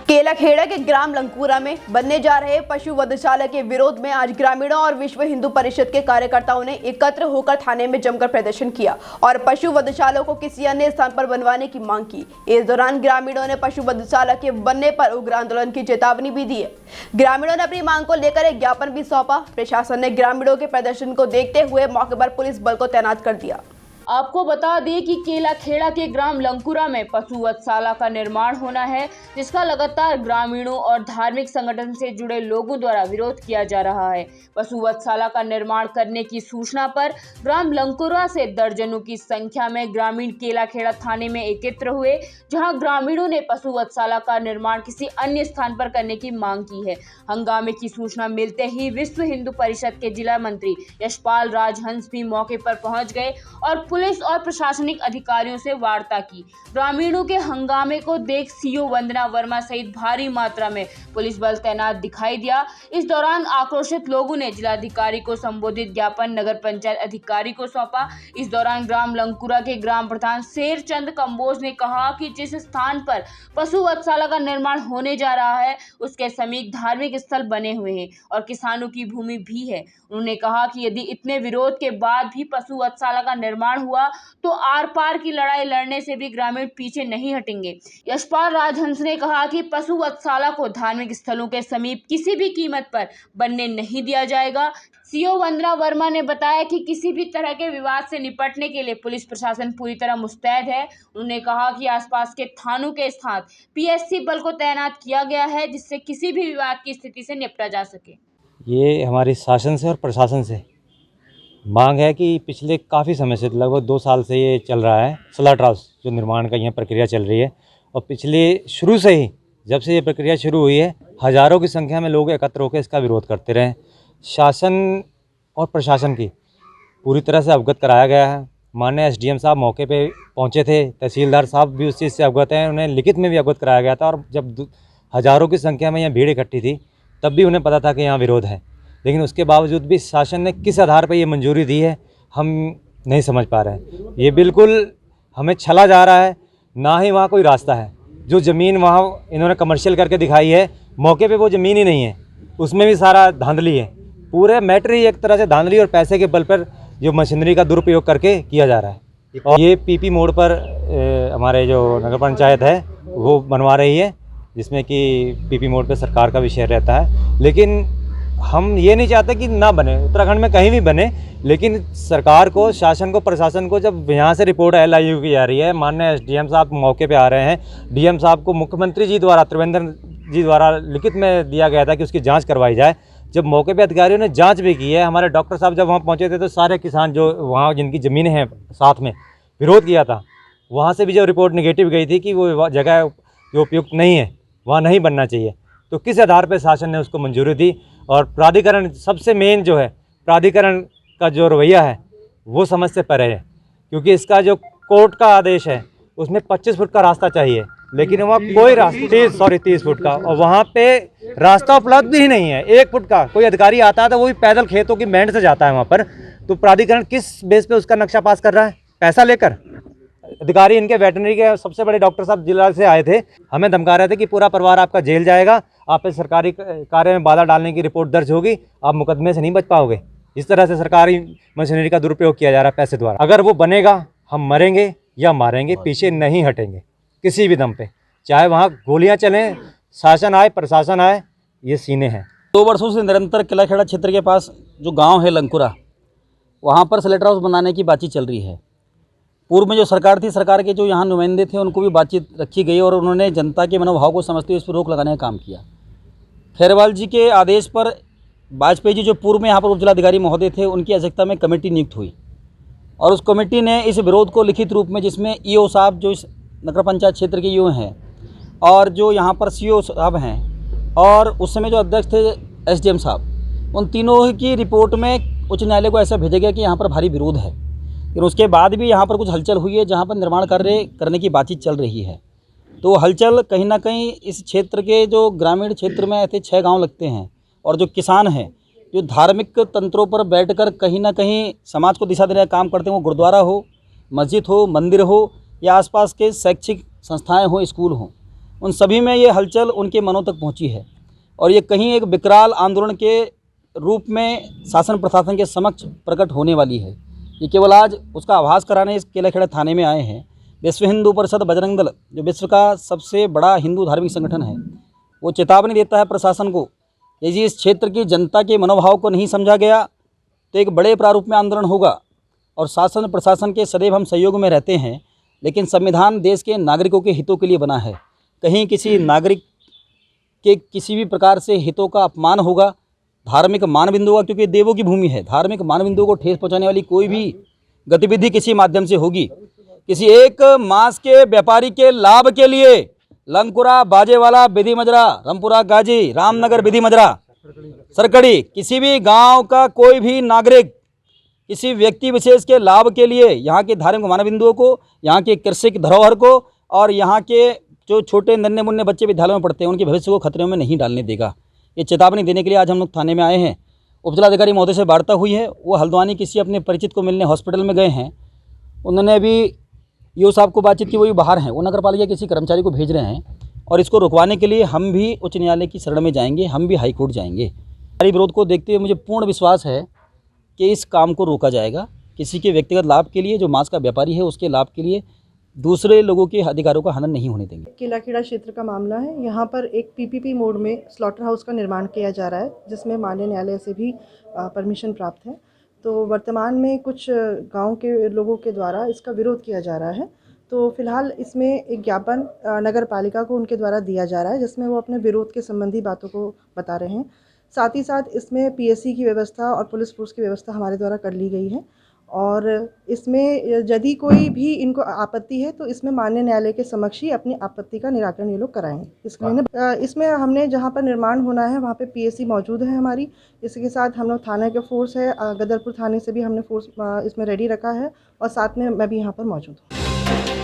केलाखेड़ा के ग्राम लंकुरा में बनने जा रहे पशु वधशाला के विरोध में आज ग्रामीणों और विश्व हिंदू परिषद के कार्यकर्ताओं ने एकत्र होकर थाने में जमकर प्रदर्शन किया और पशु वधशाला को किसी अन्य स्थान पर बनवाने की मांग की। इस दौरान ग्रामीणों ने पशु वधशाला के बनने पर उग्र आंदोलन की चेतावनी भी दी है। ग्रामीणों ने अपनी मांग को लेकर एक ज्ञापन भी सौंपा। प्रशासन ने ग्रामीणों के प्रदर्शन को देखते हुए मौके पर पुलिस बल को तैनात कर दिया। आपको बता दें कि केलाखेड़ा के ग्राम लंकुरा में पशु वधशाला का निर्माण होना है, जिसका लगातार ग्रामीणों और धार्मिक संगठन से जुड़े लोगों द्वारा विरोध किया जा रहा है। पशु वधशाला का निर्माण करने की सूचना पर ग्राम लंकुरा से दर्जनों की संख्या में ग्रामीण केलाखेड़ा थाने में एकत्र हुए, जहां ग्रामीणों ने पशु वधशाला का निर्माण किसी अन्य स्थान पर करने की मांग की है। हंगामे की सूचना मिलते ही विश्व हिंदू परिषद के जिला मंत्री यशपाल राजहंस भी मौके पर पहुंच गए और पुलिस और प्रशासनिक अधिकारियों से वार्ता की। ग्रामीणों के हंगामे को देख सीओ वंदना वर्मा सहित भारी मात्रा में पुलिस बल तैनात दिखाई दिया। इस दौरान आक्रोशित लोगों ने जिलाधिकारी को संबोधित ज्ञापन नगर पंचायत अधिकारी को सौंपा। इस दौरान ग्राम लंकुरा के ग्राम प्रधान शेर चंद कंबोज ने कहा कि जिस स्थान पर पशु वधशाला का निर्माण होने जा रहा है उसके समीप धार्मिक स्थल बने हुए हैं और किसानों की भूमि भी है। उन्होंने कहा कि यदि इतने विरोध के बाद भी पशु वधशाला का निर्माण हुआ तो आर पार की लड़ाई लड़ने से भी ग्रामीण पीछे नहीं हटेंगे। यशपाल राजहंस ने कहा कि पशु वधशाला को धार्मिक स्थलों के समीप किसी भी कीमत पर बनने नहीं दिया जाएगा। सीओ वंदना वर्मा ने बताया कि किसी भी तरह के विवाद से निपटने के लिए पुलिस प्रशासन पूरी तरह मुस्तैद है। उन्होंने कहा कि आसपास के थानों के स्थान पीएससी बल को तैनात किया गया है, जिससे किसी भी विवाद की स्थिति से निपटा जा सके। ये हमारी शासन से और प्रशासन से मांग है कि पिछले काफ़ी समय से लगभग 2 साल से ये चल रहा है स्लॉटर हाउस जो निर्माण का यहाँ प्रक्रिया चल रही है, और पिछले शुरू से ही जब से ये प्रक्रिया शुरू हुई है हज़ारों की संख्या में लोग एकत्र होकर इसका विरोध करते रहे। शासन और प्रशासन की पूरी तरह से अवगत कराया गया है। माननीय एसडीएम साहब मौके पे पहुँचे थे, तहसीलदार साहब भी उस चीज़ से अवगत हैं, उन्हें लिखित में भी अवगत कराया गया था। और जब हज़ारों की संख्या में यहाँ भीड़ इकट्ठी थी तब भी उन्हें पता था कि यहाँ विरोध है, लेकिन उसके बावजूद भी शासन ने किस आधार पर ये मंजूरी दी है हम नहीं समझ पा रहे हैं। ये बिल्कुल हमें छला जा रहा है, ना ही वहाँ कोई रास्ता है। जो ज़मीन वहाँ इन्होंने कमर्शियल करके दिखाई है, मौके पे वो ज़मीन ही नहीं है, उसमें भी सारा धांधली है। पूरे मैटर ही एक तरह से धांधली और पैसे के बल पर जो मशीनरी का दुरुपयोग करके किया जा रहा है। और ये पीपी मोड़ पर हमारे जो नगर पंचायत है वो बनवा रही है, जिसमें कि पीपी मोड़ पर सरकार का भी शेयर रहता है। लेकिन हम ये नहीं चाहते कि ना बने, उत्तराखंड में कहीं भी बने, लेकिन सरकार को, शासन को, प्रशासन को जब यहाँ से रिपोर्ट LIU की आ रही है, माननीय एसडीएम साहब मौके पे आ रहे हैं, डीएम साहब को मुख्यमंत्री जी द्वारा, त्रिवेंद्र जी द्वारा लिखित में दिया गया था कि उसकी जांच करवाई जाए। जब मौके पे अधिकारियों ने जांच भी की है, हमारे डॉक्टर साहब जब वहाँ पहुँचे थे तो सारे किसान जो वहाँ जिनकी ज़मीनें हैं साथ में विरोध किया था, वहाँ से भी जो रिपोर्ट निगेटिव गई थी कि वो जगह जो उपयुक्त नहीं है, वहाँ नहीं बनना चाहिए। तो किस आधार पर शासन ने उसको मंजूरी दी? और प्राधिकरण सबसे मेन जो है, प्राधिकरण का जो रवैया है वो समझ से परे है, क्योंकि इसका जो कोर्ट का आदेश है उसमें 25 फुट का रास्ता चाहिए, लेकिन वहाँ कोई रास्ता 30 फुट का, और वहाँ पे रास्ता उपलब्ध ही नहीं है। 1 फुट का कोई अधिकारी आता है तो वो भी पैदल खेतों की मेंढ से जाता है वहाँ पर। तो प्राधिकरण किस बेस पे उसका नक्शा पास कर रहा है? पैसा लेकर। अधिकारी इनके वेटरनरी के सबसे बड़े डॉक्टर साहब जिला से आए थे, हमें धमका रहे थे कि पूरा परिवार आपका जेल जाएगा, आप पे सरकारी कार्य में बाधा डालने की रिपोर्ट दर्ज होगी, आप मुकदमे से नहीं बच पाओगे। इस तरह से सरकारी मशीनरी का दुरुपयोग किया जा रहा है पैसे द्वारा। अगर वो बनेगा हम मरेंगे या मारेंगे, पीछे नहीं हटेंगे किसी भी दम पे, चाहे वहाँ गोलियाँ चलें, शासन आए, प्रशासन आए, ये सीने हैं। 2 वर्षों से निरंतर केलाखेड़ा क्षेत्र के पास जो गाँव है लंकुरा, वहाँ पर स्लेटर हाउस बनाने की बातचीत चल रही है। पूर्व में जो सरकार थी, सरकार के जो यहाँ नुमाइंदे थे उनको भी बातचीत रखी गई और उन्होंने जनता के मनोभाव को समझते हुए इस पर रोक लगाने का काम किया। खैरवाल जी के आदेश पर वाजपेयी जी जो पूर्व में यहाँ पर उप जिलाधिकारी महोदय थे, उनकी अध्यक्षता में कमेटी नियुक्त हुई और उस कमेटी ने इस विरोध को लिखित रूप में, जिसमें ईओ साहब जो इस नगर पंचायत क्षेत्र के ईओ हैं और जो यहाँ पर सीओ साहब हैं और उस समय जो अध्यक्ष थे एसडीएम साहब, उन तीनों की रिपोर्ट में उच्च न्यायालय को ऐसा भेजा गया कि यहाँ पर भारी विरोध है। फिर उसके बाद भी यहाँ पर कुछ हलचल हुई है, जहाँ पर निर्माण कार्य करने की बातचीत चल रही है। तो हलचल कहीं ना कहीं इस क्षेत्र के जो ग्रामीण क्षेत्र में ऐसे 6 गांव लगते हैं और जो किसान हैं, जो धार्मिक तंत्रों पर बैठकर कहीं ना कहीं समाज को दिशा देने का काम करते हैं, वो गुरुद्वारा हो, मस्जिद हो, मंदिर हो या आसपास के शैक्षिक संस्थाएं हो, स्कूल हो, उन सभी में ये हलचल उनके मनों तक पहुंची है और ये कहीं एक विकराल आंदोलन के रूप में शासन प्रशासन के समक्ष प्रकट होने वाली है। ये केवल आज उसका आभास कराने इस केलाखेड़ा थाने में आए हैं। विश्व हिंदू परिषद बजरंग दल, जो विश्व का सबसे बड़ा हिंदू धार्मिक संगठन है, वो चेतावनी देता है प्रशासन को, यदि इस क्षेत्र की जनता के मनोभाव को नहीं समझा गया तो एक बड़े प्रारूप में आंदोलन होगा। और शासन प्रशासन के सदैव हम सहयोग में रहते हैं, लेकिन संविधान देश के नागरिकों के हितों के लिए बना है। कहीं किसी नागरिक के किसी भी प्रकार से हितों का अपमान होगा, धार्मिक मानबिंदु होगा, क्योंकि देवों की भूमि है, धार्मिक मानबिंदु को ठेस पहुँचाने वाली कोई भी गतिविधि किसी माध्यम से होगी, किसी एक मांस के व्यापारी के लाभ के लिए लंकुरा, बाजेवाला, बिधी मजरा, रामपुरा गाजी, रामनगर बिधी मजरा, सरकड़ी, किसी भी गांव का कोई भी नागरिक किसी व्यक्ति विशेष के लाभ के लिए यहाँ के धार्मिक मानबिंदुओं को, यहाँ के कृषि धरोहर को और यहाँ के जो छोटे नन्हे मुन्ने बच्चे विद्यालयों में पढ़ते हैं उनके भविष्य को खतरे में नहीं डालने देगा। ये चेतावनी देने के लिए आज हम लोग थाने में आए हैं। उपजिलाधिकारी महोदय से वार्ता हुई है, वो हल्द्वानी किसी अपने परिचित को मिलने हॉस्पिटल में गए हैं। उन्होंने अभी ईओ साहब को बातचीत की, वो भी बाहर हैं, वो नगर पालिका किसी कर्मचारी को भेज रहे हैं और इसको रुकवाने के लिए हम भी उच्च न्यायालय की शरण में जाएंगे, हम भी हाईकोर्ट जाएंगे। हमारी विरोध को देखते हुए मुझे पूर्ण विश्वास है कि इस काम को रोका जाएगा। किसी के व्यक्तिगत लाभ के लिए, जो मांस का व्यापारी है उसके लाभ के लिए दूसरे लोगों के अधिकारों का हनन नहीं होने देंगे। केलाखेड़ा क्षेत्र का मामला है। यहाँ पर एक पीपीपी मोड में स्लॉटर हाउस का निर्माण किया जा रहा है, जिसमें माननीय न्यायालय से भी परमिशन प्राप्त है। तो वर्तमान में कुछ गांव के लोगों के द्वारा इसका विरोध किया जा रहा है। तो फिलहाल इसमें एक ज्ञापन नगर पालिका को उनके द्वारा दिया जा रहा है, जिसमें वो अपने विरोध के संबंधी बातों को बता रहे हैं। साथ ही साथ इसमें पीएससी की व्यवस्था और पुलिस फोर्स की व्यवस्था हमारे द्वारा कर ली गई है और इसमें यदि कोई भी इनको आपत्ति है तो इसमें माननीय न्यायालय के समक्ष ही अपनी आपत्ति का निराकरण ये लोग कराएंगे। इसमें हमने जहाँ पर निर्माण होना है वहाँ पे पीएससी मौजूद है हमारी। इसके साथ हम लोग थाने का फोर्स है, गदरपुर थाने से भी हमने फोर्स इसमें रेडी रखा है और साथ में मैं भी यहाँ पर मौजूद हूँ।